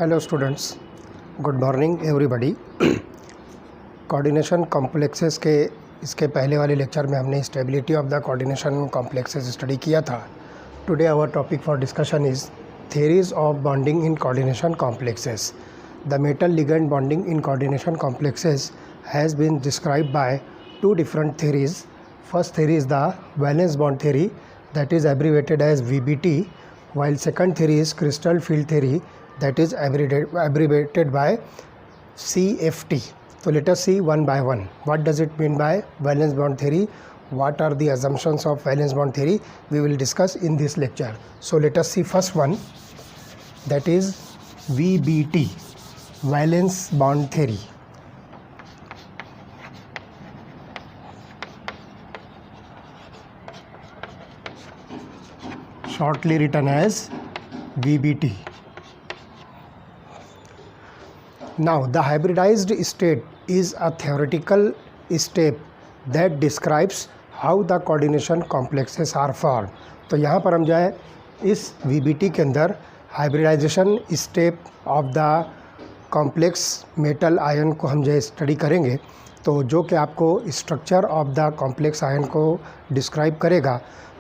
Hello students, good morning everybody. Coordination complexes के इसके पहले वाले लेक्चर में हमने stability of the coordination complexes study किया था। Today our topic for discussion is theories of bonding in coordination complexes. The metal ligand bonding in coordination complexes has been described by two different theories. First theory is the valence bond theory, that is abbreviated as VBT, while second theory is crystal field theory, that is abbreviated by CFT. So let us see one by one. What does it mean by valence bond theory? What are the assumptions of valence bond theory? We will discuss in this lecture. So let us see first one, that is VBT, valence bond theory. Shortly written as VBT. Now the hybridized state is a theoretical step that describes how the coordination complexes are formed. तो यहाँ पर हम जाए इस VBT के अंदर hybridisation step of the complex metal ion को हम जो स्टडी करेंगे, तो जो कि आपको structure of the complex ion को डिस्क्राइब करेगा।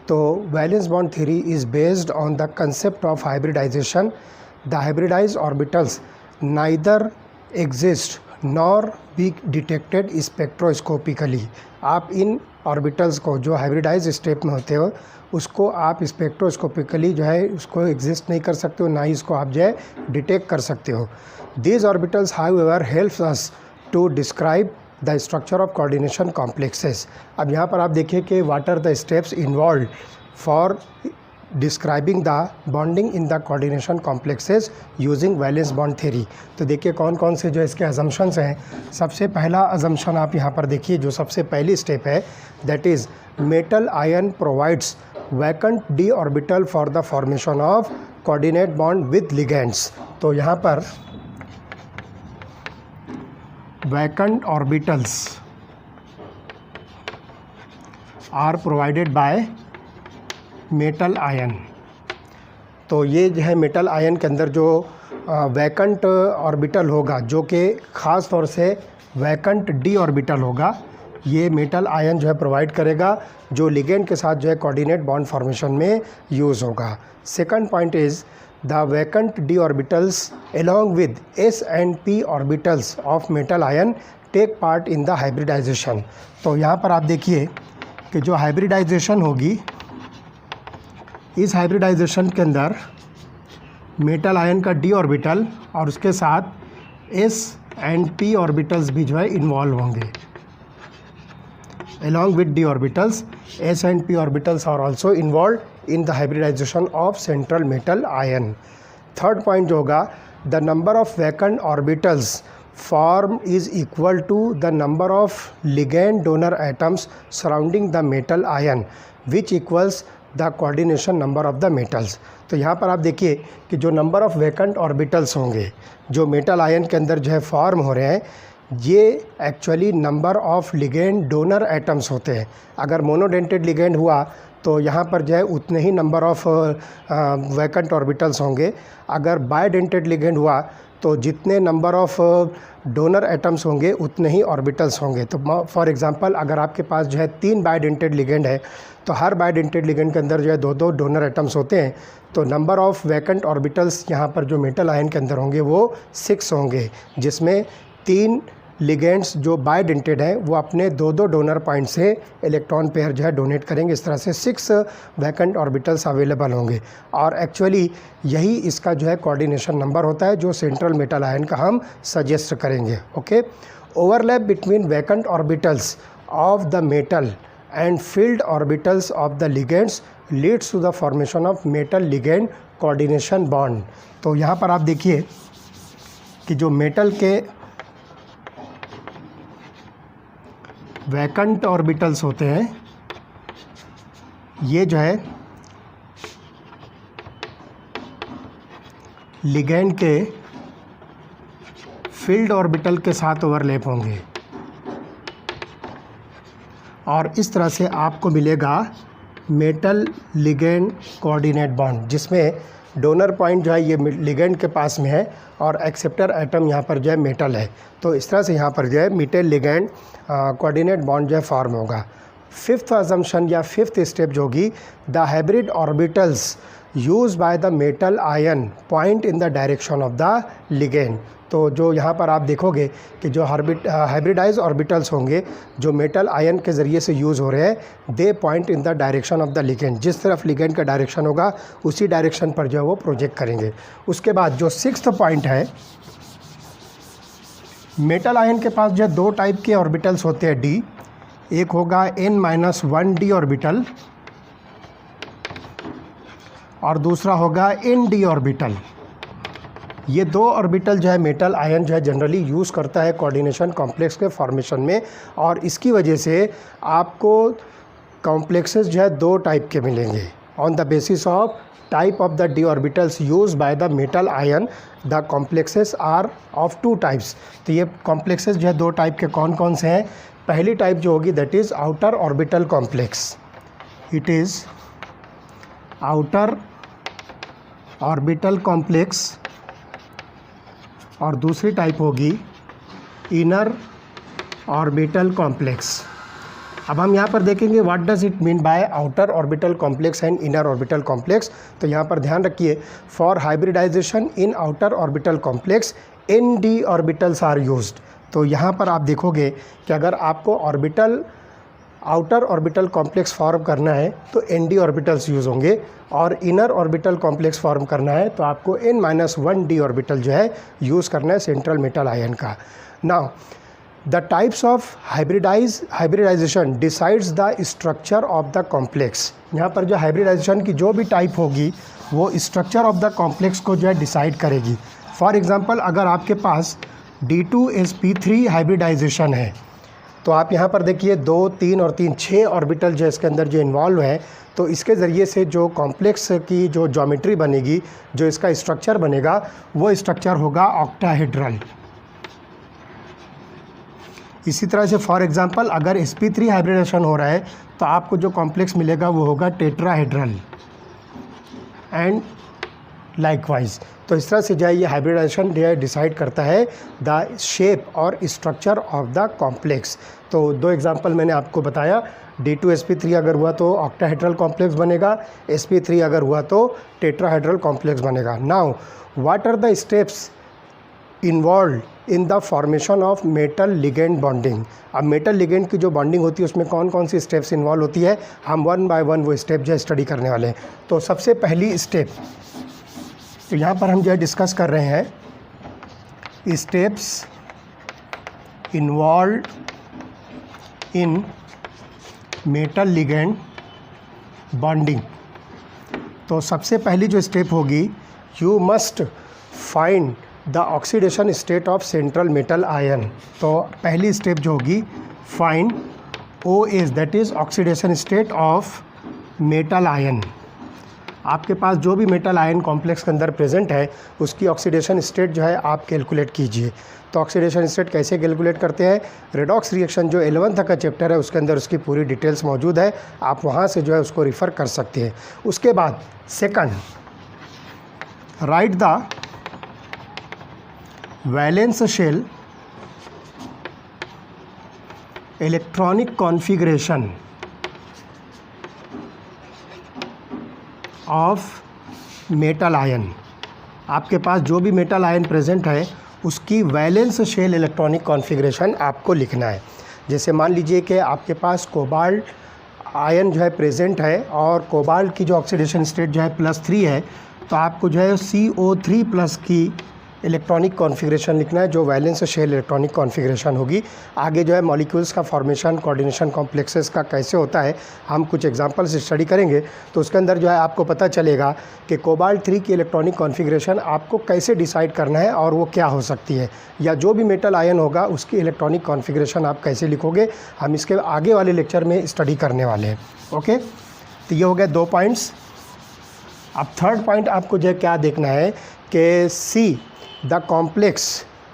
तो valence bond theory is based on the concept of hybridisation. The hybridised orbitals neither exist nor be detected spectroscopically. आप इन ऑर्बिटल्स को जो हाइब्रिडाइज स्टेप में होते हो उसको आप स्पेक्ट्रोस्कोपिकली जो है उसको एग्जिस्ट नहीं कर सकते हो, ना ही इसको आप जो है डिटेक्ट कर सकते हो। These orbitals however helps us to describe the structure of coordination complexes. अब यहाँ पर आप देखिए कि what are the steps involve for describing the bonding in the coordination complexes using valence bond theory. तो देखिए कौन कौन से जो इसके अजम्पशंस हैं। सबसे पहला अजम्पशन आप यहाँ पर देखिए, जो सबसे पहली स्टेप है, that is metal ion provides vacant d orbital for the formation of coordinate bond with ligands. तो यहाँ पर vacant orbitals are provided by metal ion. तो ये जो है मेटल आयन के अंदर जो वैकेंट ऑर्बिटल होगा, जो कि ख़ास तौर से वैकेंट डी ऑर्बिटल होगा, ये मेटल आयन जो है प्रोवाइड करेगा, जो लिगेंड के साथ जो है कोऑर्डिनेट बॉन्ड फॉर्मेशन में यूज़ होगा। Second point is the vacant D orbitals along with s and p orbitals of metal ion take part in the hybridization। तो यहाँ पर आप देखिए कि जो हाइब्रिडाइजेशन होगी, इस हाइब्रिडाइजेशन के अंदर मेटल आयन का डी ऑर्बिटल और उसके साथ एस एंड पी ऑर्बिटल्स भी जो है इन्वॉल्व होंगे। along with d orbitals, s and p orbitals are also involved in the hybridization of central metal ion। Third point जो होगा, the number of vacant orbitals formed is equal to the number of ligand donor atoms surrounding the metal ion, which equals the coordination number of the metals। तो यहाँ पर आप देखिए कि जो number of vacant orbitals होंगे जो metal ion के अंदर जो है फॉर्म हो रहे हैं, ये actually number of ligand donor atoms होते हैं। अगर मोनोडेंटेड लिगेंड हुआ तो यहाँ पर जो है उतने ही नंबर ऑफ़ वैकेंट ऑर्बिटल्स होंगे। अगर बायडेंटेड लिगेंड हुआ तो जितने नंबर ऑफ़ डोनर एटम्स होंगे उतने ही ऑर्बिटल्स होंगे। तो फॉर एग्जांपल अगर आपके पास जो है 3 बायडेंटेड लिगेंड है, तो हर बायडेंटेड लिगेंड के अंदर जो है 2-2 डोनर एटम्स होते हैं। तो नंबर ऑफ़ वैकेंट ऑर्बिटल्स यहाँ पर जो मेटल आयन के अंदर होंगे वो 6 होंगे, जिसमें 3 लिगेंड्स जो बायडेंटेड हैं वो अपने 2-2 डोनर पॉइंट से इलेक्ट्रॉन पेयर जो है डोनेट करेंगे। इस तरह से 6 वैकेंट ऑर्बिटल्स अवेलेबल होंगे, और एक्चुअली यही इसका जो है कोऑर्डिनेशन नंबर होता है जो सेंट्रल मेटल आयन का हम सजेस्ट करेंगे। Okay, overlap between vacant orbitals of the metal and filled orbitals of the ligands leads to the formation of metal ligand coordination bond. तो यहाँ पर आप देखिए कि जो मेटल के वैकेंट ऑर्बिटल्स होते हैं, ये जो है लिगेंड के फील्ड ऑर्बिटल के साथ ओवरलैप होंगे, और इस तरह से आपको मिलेगा मेटल लिगेंड कोऑर्डिनेट बॉन्ड, जिसमें डोनर पॉइंट जो है ये लिगेंड के पास में है और एक्सेप्टर एटम यहाँ पर जो है मेटल है। तो इस तरह से यहाँ पर जो है मेटल लिगेंड कोऑर्डिनेट बॉन्ड जो है फॉर्म होगा। फिफ्थ अजम्पशन या फिफ्थ स्टेप जो होगी, the hybrid orbitals use by the metal ion point in the direction of the ligand. तो जो यहाँ पर आप देखोगे कि जो हाइब्रिडाइज ऑर्बिटल्स होंगे जो मेटल आयन के ज़रिए से यूज़ हो रहे हैं, they point in the direction of the ligand. जिस तरफ लिगेंड का डायरेक्शन होगा उसी डायरेक्शन पर जो है वो प्रोजेक्ट करेंगे। उसके बाद जो सिक्स्थ पॉइंट है, मेटल आयन के पास जो है दो टाइप के ऑर्बिटल्स होते हैं डी। एक होगा n-1 डी ऑर्बिटल और दूसरा होगा n-d ऑर्बिटल। ये दो ऑर्बिटल जो है मेटल आयन जो है जनरली यूज़ करता है कोऑर्डिनेशन कॉम्प्लेक्स के फॉर्मेशन में, और इसकी वजह से आपको कॉम्प्लेक्सेस जो है दो टाइप के मिलेंगे। On the basis of type of the d orbitals use by the metal ion, the complexes are of two types. तो ये कॉम्प्लेक्सेस जो है दो टाइप के कौन कौन से हैं? पहली टाइप जो होगी that is outer orbital complex, it is outer orbital complex, और दूसरी टाइप होगी इनर ऑर्बिटल कॉम्प्लेक्स। अब हम यहाँ पर देखेंगे what does it mean by outer orbital complex and inner orbital complex. तो यहाँ पर ध्यान रखिए, for hybridisation in outer orbital complex n-d orbitals are used. तो यहाँ पर आप देखोगे कि अगर आपको आउटर ऑर्बिटल कॉम्प्लेक्स फॉर्म करना है तो n-d ऑर्बिटल्स यूज़ होंगे, और इनर ऑर्बिटल कॉम्प्लेक्स फॉर्म करना है तो आपको n-1d ऑर्बिटल जो है यूज़ करना है सेंट्रल मेटल आयन का। Now the types of hybridisation decides the structure of the complex. यहाँ पर जो हाइब्रिडाइजेशन की जो भी टाइप होगी वो स्ट्रक्चर ऑफ द कॉम्प्लेक्स को जो है डिसाइड करेगी। फॉर एग्ज़ाम्पल, अगर आपके पास D2sp3 हाइब्रिडाइजेशन है तो आप यहाँ पर देखिए 2, 3 और 3 6 ऑर्बिटल जो इसके अंदर जो इन्वॉल्व है, तो इसके ज़रिए से जो कॉम्प्लेक्स की जो ज्योमेट्री बनेगी, जो इसका स्ट्रक्चर बनेगा, वो स्ट्रक्चर होगा ऑक्टाहेड्रल। इसी तरह से फॉर एग्जांपल अगर sp3 हाइब्रिडेशन हो रहा है तो आपको जो कॉम्प्लेक्स मिलेगा वो होगा टेट्राहेड्रल एंड लाइकवाइज। तो इस तरह से जो है ये हाइब्रिडाइजेशन जो है डिसाइड करता है द शेप और स्ट्रक्चर ऑफ द कॉम्प्लेक्स। तो दो एग्जांपल मैंने आपको बताया, D2sp3 अगर हुआ तो ऑक्टाहेड्रल कॉम्प्लेक्स बनेगा, sp3 अगर हुआ तो टेट्राहेड्रल कॉम्प्लेक्स बनेगा। Now what are the steps involve in the formation of metal ligand bonding. अब मेटल लिगेंड की जो बॉन्डिंग होती है उसमें कौन कौन सी स्टेप्स इन्वॉल्व होती है, हम वन बाय वन वो स्टेप जो है स्टडी करने वाले हैं। तो सबसे पहली स्टेप तो यहाँ पर हम जो है डिस्कस कर रहे हैं स्टेप्स इन्वॉल्व इन मेटल लिगेंड बॉन्डिंग। तो सबसे पहली जो स्टेप होगी, you must find the oxidation state of central metal ion. तो पहली स्टेप जो होगी, find OH that is oxidation state of metal ion. आपके पास जो भी मेटल आयन कॉम्प्लेक्स के अंदर प्रेजेंट है उसकी ऑक्सीडेशन स्टेट जो है आप कैलकुलेट कीजिए। तो ऑक्सीडेशन स्टेट कैसे कैलकुलेट करते हैं, रेडॉक्स रिएक्शन जो 11th का चैप्टर है उसके अंदर उसकी पूरी डिटेल्स मौजूद है, आप वहाँ से जो है उसको रिफ़र कर सकते हैं। उसके बाद second, write the valence shell electronic configuration of metal ion. आपके पास जो भी मेटल आयन प्रेजेंट है उसकी वैलेंस शेल इलेक्ट्रॉनिक कॉन्फ़िगरेशन आपको लिखना है। जैसे मान लीजिए कि आपके पास कोबाल्ट आयन जो है प्रेजेंट है और कोबाल्ट की जो ऑक्सीडेशन स्टेट जो है +3 है, तो आपको जो है CO3+ की इलेक्ट्रॉनिक कॉन्फ़िगरेशन लिखना है जो वैलेंस शेल इलेक्ट्रॉनिक कॉन्फ़िगरेशन होगी। आगे जो है मॉलिक्यूल्स का फॉर्मेशन कोऑर्डिनेशन कॉम्प्लेक्सेस का कैसे होता है हम कुछ एग्जांपल से स्टडी करेंगे, तो उसके अंदर जो है आपको पता चलेगा कि कोबाल्ट 3 की इलेक्ट्रॉनिक कॉन्फ़िगरेशन आपको कैसे डिसाइड करना है और वो क्या हो सकती है, या जो भी मेटल आयन होगा उसकी इलेक्ट्रॉनिक कॉन्फ़िगरेशन आप कैसे लिखोगे, हम इसके आगे वाले लेक्चर में स्टडी करने वाले हैं। ओके, तो ये हो गए 2 पॉइंट्स। अब थर्ड पॉइंट आपको जो है क्या देखना है कि see the complex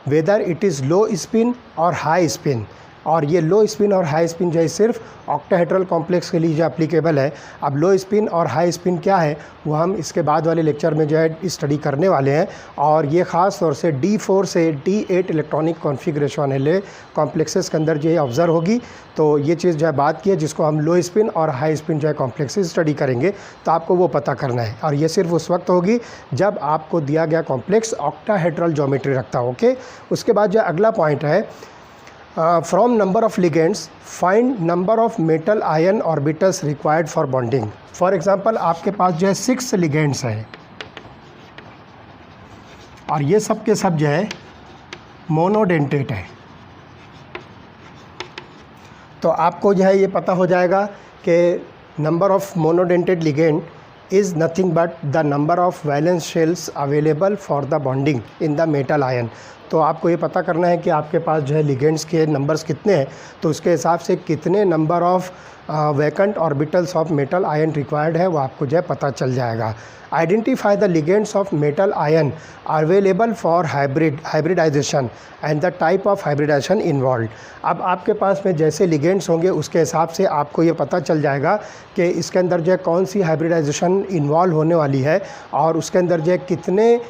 whether it is low spin और हाई स्पिन, और ये लो स्पिन और हाई स्पिन जो है सिर्फ ऑक्टाहेड्रल कॉम्प्लेक्स के लिए जो एप्लीकेबल है। अब लो स्पिन और हाई स्पिन क्या है वो हम इसके बाद वाले लेक्चर में जो है स्टडी करने वाले हैं, और ये ख़ास तौर से D4 से D8 इलेक्ट्रॉनिक कॉन्फ़िगरेशन वाले कॉम्प्लेक्सेस के अंदर जो है ऑब्ज़र्व होगी। तो ये चीज़ जो है बात की है जिसको हम लो स्पिन और हाई स्पिन जो है कॉम्प्लेक्सेस स्टडी करेंगे, तो आपको वो पता करना है, और ये सिर्फ उस वक्त होगी जब आपको दिया गया कॉम्प्लेक्स ऑक्टाहेड्रल ज्योमेट्री रखता हो। ओके, उसके बाद जो अगला पॉइंट है, from number of ligands find number of metal ion orbitals required for bonding. For example आपके पास जो है 6 लिगेंड्स हैं और ये सब के सब जो है मोनोडेंटेट है, तो आपको जो है ये पता हो जाएगा कि number of monodentate ligand is nothing but the number of valence shells available for the bonding in the metal ion। तो आपको ये पता करना है कि आपके पास जो है लिगेंड्स के नंबर्स कितने हैं, तो उसके हिसाब से कितने number of vacant orbitals of metal ion required है वो आपको जो है पता चल जाएगा। Identify the ligands of metal ion available for hybridisation and the type of hybridisation involve. अब आपके पास में जैसे लिगेंड्स होंगे उसके हिसाब से आपको ये पता चल जाएगा कि इसके अंदर जो है कौन सी हाइब्रिडाइजेशन इन्वॉल्व होने वाली है और उसके अंदर जो है कितने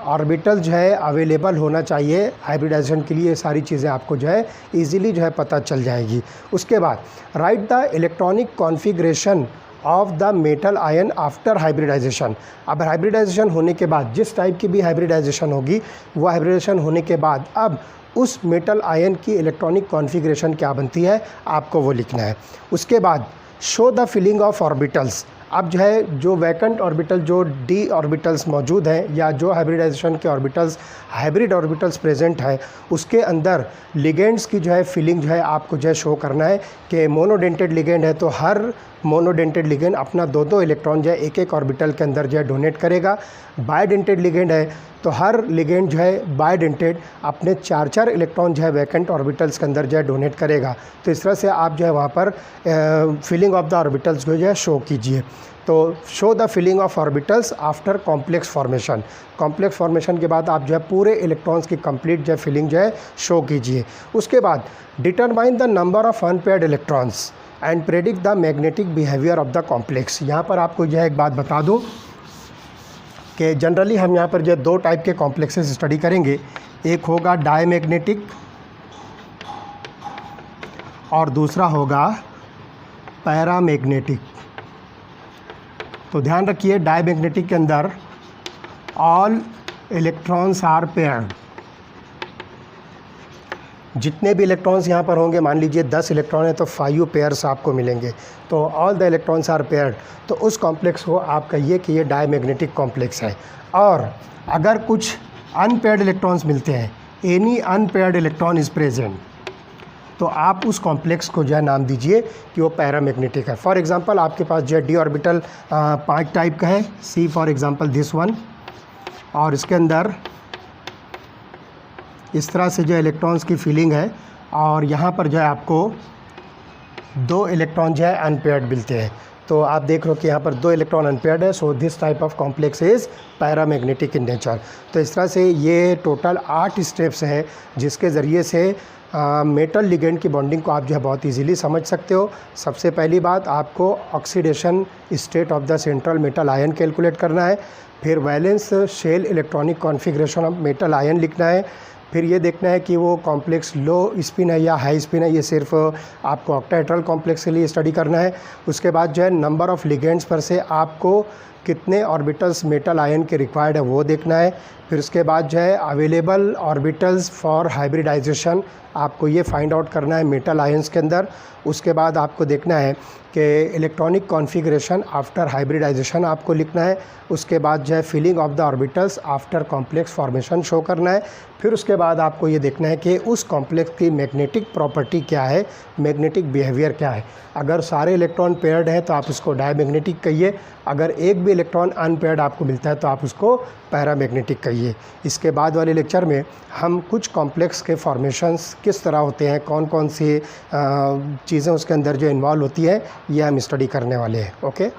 ऑर्बिटल जो है अवेलेबल होना चाहिए हाइब्रिडाइजेशन के लिए। ये सारी चीज़ें आपको जो है इजीली जो है पता चल जाएगी। उसके बाद write the electronic configuration of the metal ion after hybridisation. अब हाइब्रिडाइजेशन होने के बाद जिस टाइप की भी हाइब्रिडाइजेशन होगी वो हाइब्रिडाइजेशन होने के बाद अब उस मेटल आयन की इलेक्ट्रॉनिक कॉन्फ़िगरेशन क्या बनती है आपको वो लिखना है। उसके बाद show the filling of orbitals. अब जो है जो वैकेंट ऑर्बिटल जो डी ऑर्बिटल्स मौजूद हैं या जो हाइब्रिडाइजेशन के ऑर्बिटल्स हाइब्रिड ऑर्बिटल्स प्रेजेंट है उसके अंदर लिगेंड्स की जो है फिलिंग जो है आपको जो है शो करना है कि मोनोडेंटेड लिगेंड है तो हर मोनोडेंटेड लिगेंड अपना 2-2 इलेक्ट्रॉन जो है एक ऑर्बिटल के अंदर जो है डोनेट करेगा। बायडेंटेड लिगेंड है तो हर लिगेंड जो है बायडेंटेड अपने 4-4 इलेक्ट्रॉन जो है वैकेंट ऑर्बिटल्स के अंदर जो है डोनेट करेगा। तो इस तरह से आप जो है वहाँ पर फिलिंग ऑफ द ऑर्बिटल्स को जो है शो कीजिए। तो show the filling of orbitals after complex formation. Complex formation के बाद आप जो है पूरे इलेक्ट्रॉन्स की कंप्लीट जो है फिलिंग जो है शो कीजिए। उसके बाद determine the number of unpaired electrons and predict the magnetic behaviour of the complex. यहाँ पर आपको जो है एक बात बता दूँ कि जनरली हम यहाँ पर जो 2 टाइप के कॉम्प्लेक्सेस स्टडी करेंगे, एक होगा डायमैग्नेटिक और दूसरा होगा पैरामैग्नेटिक। तो ध्यान रखिए डायमैग्नेटिक के अंदर ऑल इलेक्ट्रॉन्स आर पेयर्ड। जितने भी इलेक्ट्रॉन्स यहाँ पर होंगे, मान लीजिए 10 इलेक्ट्रॉन है तो 5 पेयर्स आपको मिलेंगे, तो all the electrons are paired. तो उस कॉम्प्लेक्स को आप कहिए कि ये डायमैग्नेटिक कॉम्प्लेक्स है। और अगर कुछ अनपेयर्ड इलेक्ट्रॉन्स मिलते हैं, any unpaired electron is present, तो आप उस कॉम्प्लेक्स को जो है नाम दीजिए कि वो पैरामैग्नेटिक है। फॉर एग्जांपल आपके पास जो है डी ऑर्बिटल 5 टाइप का है, सी फॉर एग्जांपल दिस वन, और इसके अंदर इस तरह से जो इलेक्ट्रॉन्स की फीलिंग है और यहाँ पर जो है आपको 2 इलेक्ट्रॉन जो है अनपेयर्ड मिलते हैं। तो आप देख लो कि यहाँ पर 2 इलेक्ट्रॉन अनपेयर्ड है, so this type of complex is paramagnetic in nature. तो इस तरह से ये टोटल 8 स्टेप्स हैं जिसके ज़रिए से मेटल लिगेंड की बॉन्डिंग को आप जो है बहुत इजीली समझ सकते हो। सबसे पहली बात आपको oxidation state of the central metal ion calculate करना है, फिर valence shell electronic configuration of metal ion लिखना है, फिर ये देखना है कि वो कॉम्प्लेक्स लो स्पिन है या हाई स्पिन है, ये सिर्फ आपको ऑक्टाहेड्रल कॉम्प्लेक्स के लिए स्टडी करना है। उसके बाद जो है नंबर ऑफ लिगेंड्स पर से आपको कितने ऑर्बिटल्स मेटल आयन के रिक्वायर्ड है वो देखना है। फिर उसके बाद जो है अवेलेबल ऑर्बिटल्स फॉर हाइब्रिडाइजेशन आपको ये फाइंड आउट करना है मेटल आयंस के अंदर। उसके बाद आपको देखना है कि इलेक्ट्रॉनिक कॉन्फ़िगरेशन आफ्टर हाइब्रिडाइजेशन आपको लिखना है। उसके बाद जो है filling of the orbitals after complex formation show करना है। फिर उसके बाद आपको ये देखना है कि उस कॉम्प्लेक्स की मैग्नेटिक प्रॉपर्टी क्या है, मैग्नेटिक बिहेवियर क्या है। अगर सारे इलेक्ट्रॉन पेयर्ड हैं तो आप उसको डायमैग्नेटिक कहिए, अगर एक भी इलेक्ट्रॉन अनपेयर्ड आपको मिलता है तो आप उसको पैरामैग्नेटिक कहिए। इसके बाद वाले लेक्चर में हम कुछ कॉम्प्लेक्स के फॉर्मेशंस किस तरह होते हैं, कौन कौन सी चीज़ें उसके अंदर जो इन्वॉल्व होती है, ये हम स्टडी करने वाले हैं। ओके।